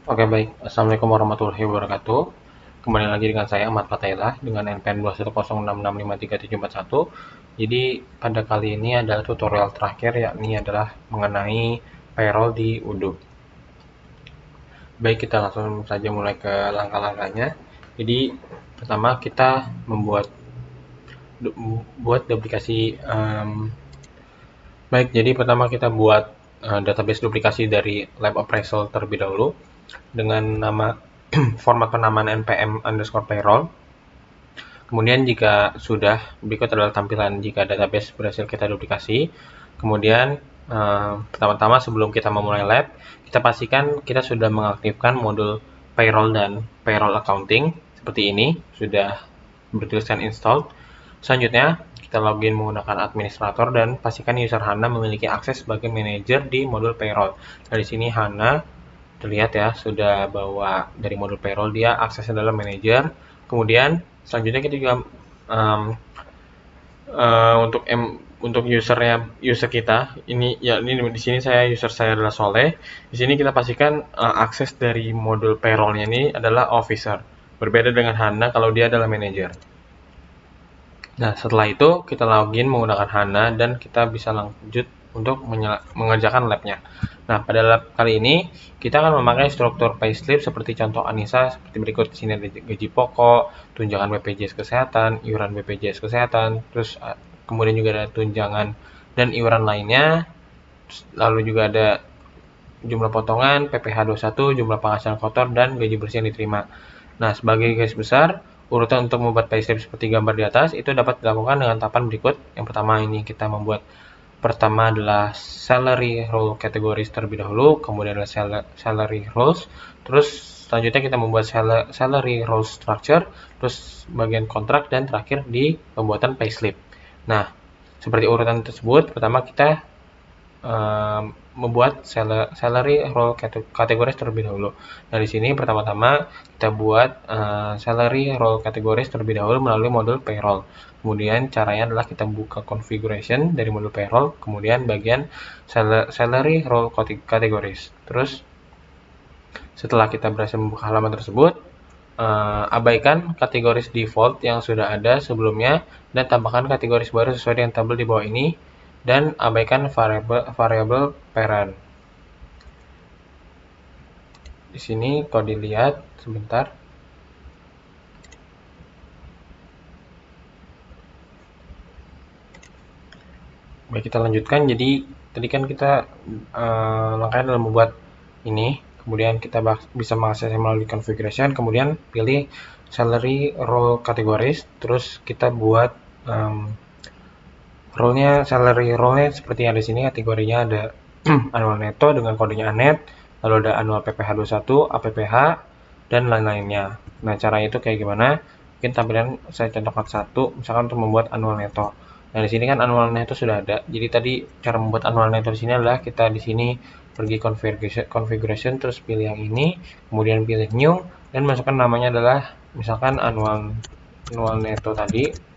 Oke baik, Assalamualaikum warahmatullahi wabarakatuh. Kembali lagi dengan saya Ahmad Fatailah dengan NPN 210665371. Jadi pada kali ini adalah tutorial terakhir, yakni adalah mengenai payroll di Odoo. Baik, kita langsung saja mulai ke langkah-langkahnya. Jadi pertama kita buat duplikasi. Baik, jadi pertama kita buat database duplikasi dari lab appraisal terlebih dahulu dengan nama format penamaan npm underscore payroll. Kemudian jika sudah, berikut adalah tampilan jika database berhasil kita duplikasi. Kemudian pertama-tama sebelum kita memulai lab, kita pastikan kita sudah mengaktifkan modul payroll dan payroll accounting seperti ini, sudah bertuliskan installed. Selanjutnya, kita login menggunakan administrator dan pastikan user Hana memiliki akses sebagai manajer di modul payroll. Dari sini Hana terlihat ya sudah bawa dari modul payroll, dia aksesnya adalah manajer. Kemudian selanjutnya kita juga um, untuk user kita ini ya, ini di sini user saya adalah Soleh. Di sini kita pastikan akses dari modul payrollnya ini adalah officer, berbeda dengan Hana kalau dia adalah manajer. Nah, setelah itu kita login menggunakan Hana dan kita bisa lanjut untuk mengerjakan labnya. Nah, pada lab kali ini kita akan memakai struktur payslip seperti contoh Anissa seperti berikut. Di sini ada gaji pokok, tunjangan BPJS Kesehatan, iuran BPJS Kesehatan, terus kemudian juga ada tunjangan dan iuran lainnya. Lalu juga ada jumlah potongan, PPh 21, jumlah penghasilan kotor, dan gaji bersih yang diterima. Nah, sebagai garis besar, urutan untuk membuat payslip seperti gambar di atas itu dapat dilakukan dengan tahapan berikut. Yang pertama ini kita membuat pertama adalah salary role categories terlebih dahulu, kemudian adalah salary roles, terus selanjutnya kita membuat salary role structure, terus bagian kontrak, dan terakhir di pembuatan payslip. Nah, seperti urutan tersebut, pertama kita membuat salary role kategoris terlebih dahulu. Nah, di sini pertama-tama kita buat salary role kategoris terlebih dahulu melalui modul payroll. Kemudian caranya adalah kita buka configuration dari modul payroll, kemudian bagian salary role kategoris. Terus setelah kita berhasil membuka halaman tersebut, abaikan kategoris default yang sudah ada sebelumnya dan tambahkan kategoris baru sesuai dengan tabel di bawah ini, dan abaikan variabel parent. Di sini kalau dilihat sebentar. Baik, kita lanjutkan. Jadi tadi kan kita langkahnya adalah membuat ini, kemudian kita bisa mengaksesnya melalui configuration, kemudian pilih salary role categories, terus kita buat salary role-nya seperti yang di sini. Kategorinya ada annual netto dengan kodenya ANET, lalu ada annual PPh 21, APPH, dan lain-lainnya. Nah, caranya itu kayak gimana? Mungkin tampilan saya contohkan satu, misalkan untuk membuat annual netto. Nah, di sini kan annual netto sudah ada. Jadi tadi cara membuat annual netto di sini adalah kita di sini pergi configuration, terus pilih yang ini, kemudian pilih new, dan masukkan namanya adalah misalkan annual netto tadi.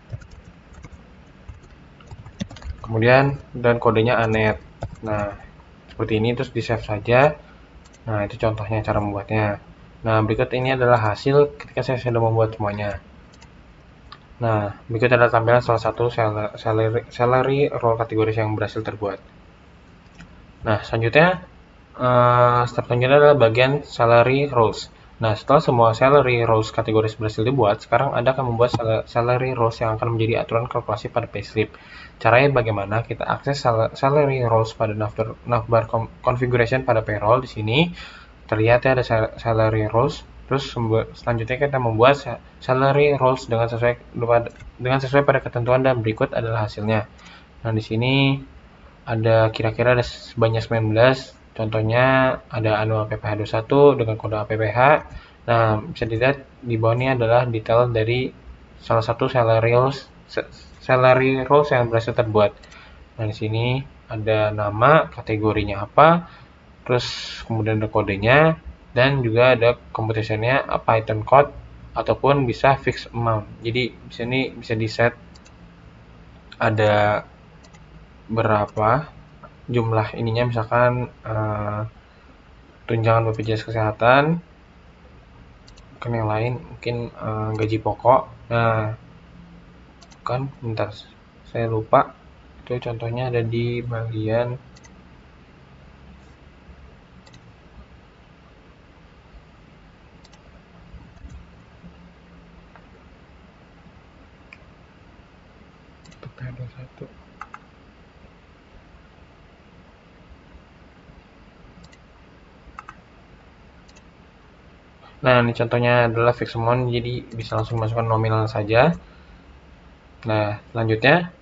Kemudian dan kodenya ANET. Nah, seperti ini, terus di save saja. Nah, itu contohnya cara membuatnya. Nah, berikut ini adalah hasil ketika saya sudah membuat semuanya. Nah, berikut adalah tampilan salah satu salary role kategori yang berhasil terbuat. Nah, selanjutnya step selanjutnya adalah bagian salary roles. Nah, setelah semua salary roles kategori berhasil dibuat, sekarang Anda akan membuat salary roles yang akan menjadi aturan kalkulasi pada payslip. Caranya bagaimana? Kita akses salary roles pada navbar configuration pada payroll. Di sini terlihat ya ada salary roles. Terus selanjutnya kita membuat salary roles dengan sesuai pada ketentuan, dan berikut adalah hasilnya. Nah, di sini ada kira-kira ada sebanyak 19. Contohnya ada annual PPh 21 dengan kode APPH. Nah, bisa dilihat di bawah ini adalah detail dari salah satu salary roles yang berhasil terbuat. Nah, di sini ada nama, kategorinya apa, terus kemudian ada kodenya, dan juga ada computationnya Python code ataupun bisa fixed amount. Jadi di sini bisa di set ada berapa jumlah ininya, misalkan tunjangan BPJS Kesehatan, mungkin yang lain, mungkin gaji pokok. Nah, kan bentar, saya lupa. Itu contohnya ada di bagian P21. Nah, ini contohnya adalah fixed amount, jadi bisa langsung masukkan nominal saja. Nah, selanjutnya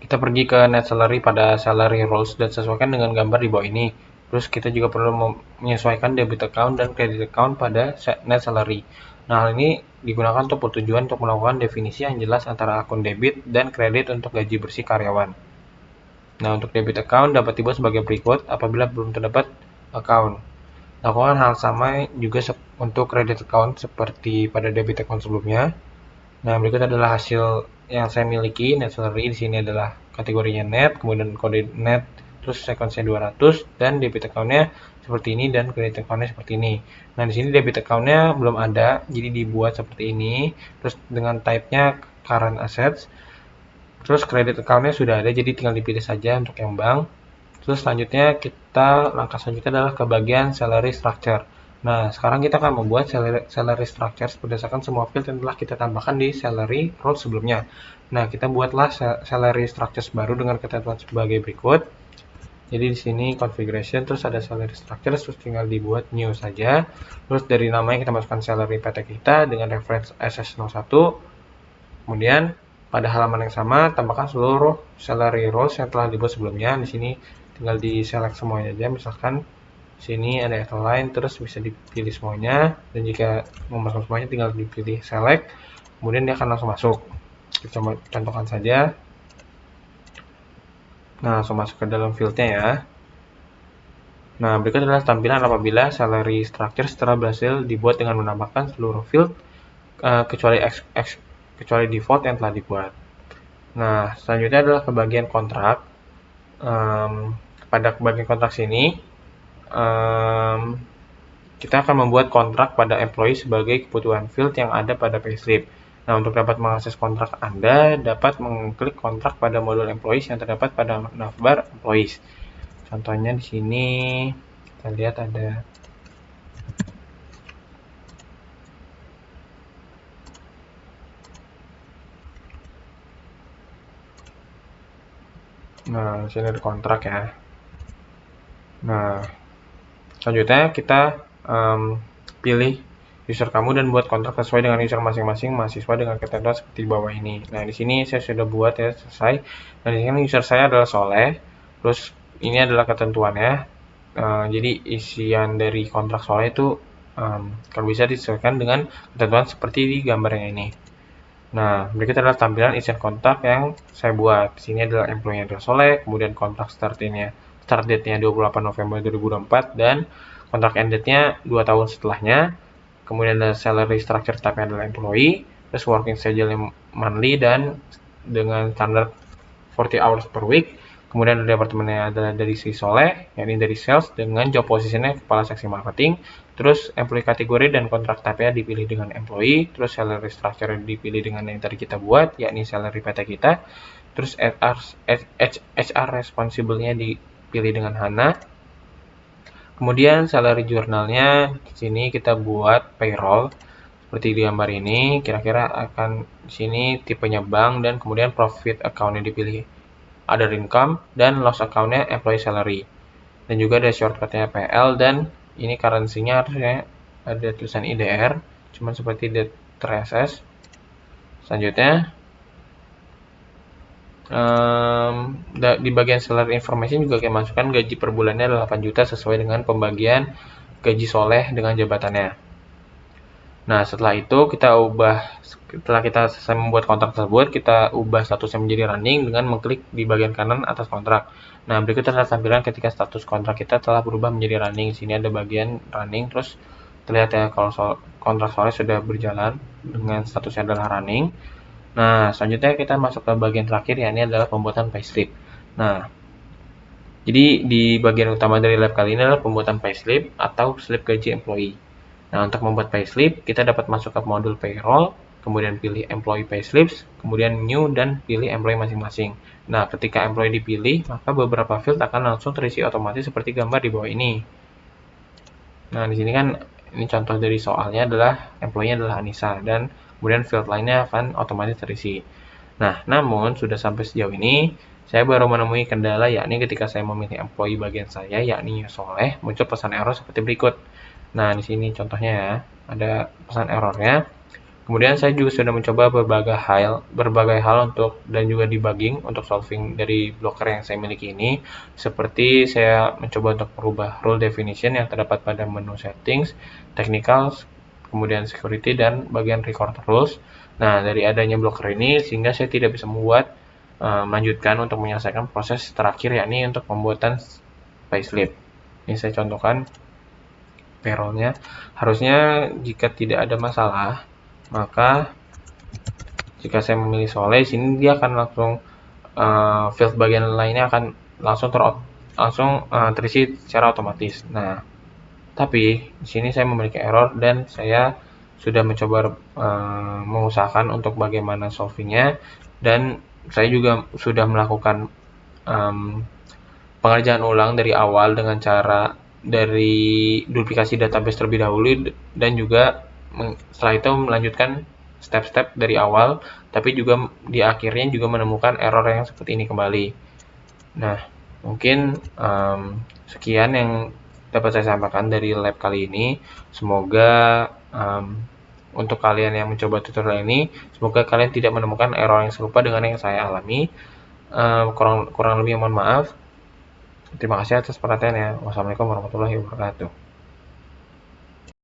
kita pergi ke net salary pada salary roles dan sesuaikan dengan gambar di bawah ini. Terus kita juga perlu menyesuaikan debit account dan credit account pada net salary. Nah, hal ini digunakan untuk bertujuan untuk melakukan definisi yang jelas antara akun debit dan kredit untuk gaji bersih karyawan. Nah, untuk debit account dapat dibuat sebagai berikut apabila belum terdapat account. Lakukan hal sama juga untuk credit account seperti pada debit account sebelumnya. Nah, berikut adalah hasil yang saya miliki. Net salary di sini adalah kategorinya net, kemudian kode net, terus sequence 200 dan debit account-nya seperti ini dan credit account-nya seperti ini. Nah, di sini debit account-nya belum ada, jadi dibuat seperti ini. Terus dengan type-nya current assets. Terus credit account-nya sudah ada, jadi tinggal dipilih saja untuk yang bank. Terus selanjutnya langkah selanjutnya adalah ke bagian salary structure. Nah, sekarang kita akan membuat salary structure berdasarkan semua field yang telah kita tambahkan di salary role sebelumnya. Nah, kita buatlah salary structure baru dengan ketentuan sebagai berikut. Jadi di sini configuration, terus ada salary structure, terus tinggal dibuat new saja. Terus dari namanya kita masukkan salary PT kita dengan reference SS01. Kemudian pada halaman yang sama tambahkan seluruh salary roles yang telah dibuat sebelumnya. Di sini tinggal di select semuanya aja, misalkan sini ada outline, terus bisa dipilih semuanya, dan jika mau masuk semuanya tinggal dipilih select, kemudian dia akan langsung masuk. Kita coba contohkan saja. Nah, langsung masuk ke dalam fieldnya ya. Nah, berikut adalah tampilan apabila salary structure setelah berhasil dibuat dengan menambahkan seluruh field kecuali default yang telah dibuat. Nah, selanjutnya adalah ke bagian kontrak. Pada bagian kontrak sini kita akan membuat kontrak pada employee sebagai kebutuhan field yang ada pada payslip. Nah, untuk dapat mengakses kontrak Anda dapat mengklik kontrak pada modul employees yang terdapat pada navbar employees. Contohnya di sini kita lihat ada Nah, di sini ada kontrak ya. Nah, selanjutnya kita pilih user kamu dan buat kontrak sesuai dengan user masing-masing mahasiswa dengan ketentuan seperti di bawah ini. Nah, di sini saya sudah buat ya, selesai. Nah, di sini user saya adalah Soleh. Terus ini adalah ketentuannya. Jadi isian dari kontrak Soleh itu kalau bisa disesuaikan dengan ketentuan seperti di gambar yang ini. Nah, berikut adalah tampilan isian kontrak yang saya buat. Di sini adalah employee adalah Soleh, kemudian kontrak start date-nya 28 November 2024 dan kontrak end date-nya 2 tahun setelahnya. Kemudian ada salary structure type-nya adalah employee, terus working schedule monthly dan dengan standar 40 hours per week. Kemudian ada departemennya adalah dari si Soleh, yakni dari sales dengan job positionnya kepala seksi marketing. Terus employee kategori dan kontrak type-nya dipilih dengan employee. Terus salary structure dipilih dengan yang tadi kita buat, yakni salary PT kita. Terus HR responsible-nya dipilih dengan Hana. Kemudian salary journal-nya di sini kita buat payroll seperti di gambar ini. Kira-kira akan di sini tipenya bank dan kemudian profit account-nya dipilih other income dan loss account-nya employee salary. Dan juga ada shortcut-nya PL dan ini currency-nya harusnya ada tulisan IDR, cuman seperti TRSS. Selanjutnya di bagian salary information juga kita masukkan gaji per bulannya adalah 8 juta sesuai dengan pembagian gaji Soleh dengan jabatannya. Nah, setelah itu setelah kita selesai membuat kontrak tersebut, kita ubah statusnya menjadi running dengan mengklik di bagian kanan atas kontrak. Nah, berikut adalah tampilan ketika status kontrak kita telah berubah menjadi running. Di sini ada bagian running, terus terlihat ya kalau kontrak Soleh sudah berjalan dengan statusnya adalah running. Nah, selanjutnya kita masuk ke bagian terakhir, yakni adalah pembuatan payslip. Nah, Jadi di bagian utama dari lab kali ini adalah pembuatan payslip atau slip gaji employee. Nah, untuk membuat payslip, kita dapat masuk ke modul payroll, kemudian pilih employee payslips, kemudian new dan pilih employee masing-masing. Nah, ketika employee dipilih, maka beberapa field akan langsung terisi otomatis seperti gambar di bawah ini. Nah, di sini kan ini contoh dari soalnya adalah employee-nya adalah Anissa dan kemudian field lainnya akan otomatis terisi. Nah, namun sudah sampai sejauh ini, saya baru menemui kendala yakni ketika saya memilih employee bagian saya yakni Soleh, muncul pesan error seperti berikut. Nah, di sini contohnya ya, ada pesan errornya. Kemudian saya juga sudah mencoba berbagai hal untuk dan juga debugging untuk solving dari blocker yang saya miliki ini. Seperti saya mencoba untuk merubah rule definition yang terdapat pada menu settings, technical, kemudian security dan bagian record rules. Nah, dari adanya blocker ini sehingga saya tidak bisa melanjutkan untuk menyelesaikan proses terakhir yakni untuk pembuatan payslip. Ini saya contohkan payrollnya. Harusnya jika tidak ada masalah, maka jika saya memilih Soleh, sini dia akan langsung field bagian lainnya akan langsung terisi secara otomatis. Nah, tapi di sini saya memiliki error dan saya sudah mencoba mengusahakan untuk bagaimana solvingnya dan saya juga sudah melakukan pengerjaan ulang dari awal dengan cara dari duplikasi database terlebih dahulu dan juga setelah itu melanjutkan step-step dari awal, tapi juga di akhirnya juga menemukan error yang seperti ini kembali. Nah, mungkin sekian yang dapat saya sampaikan dari lab kali ini. Semoga untuk kalian yang mencoba tutorial ini, semoga kalian tidak menemukan error yang serupa dengan yang saya alami. Kurang lebih mohon maaf. Terima kasih atas perhatiannya. Wassalamualaikum warahmatullahi wabarakatuh.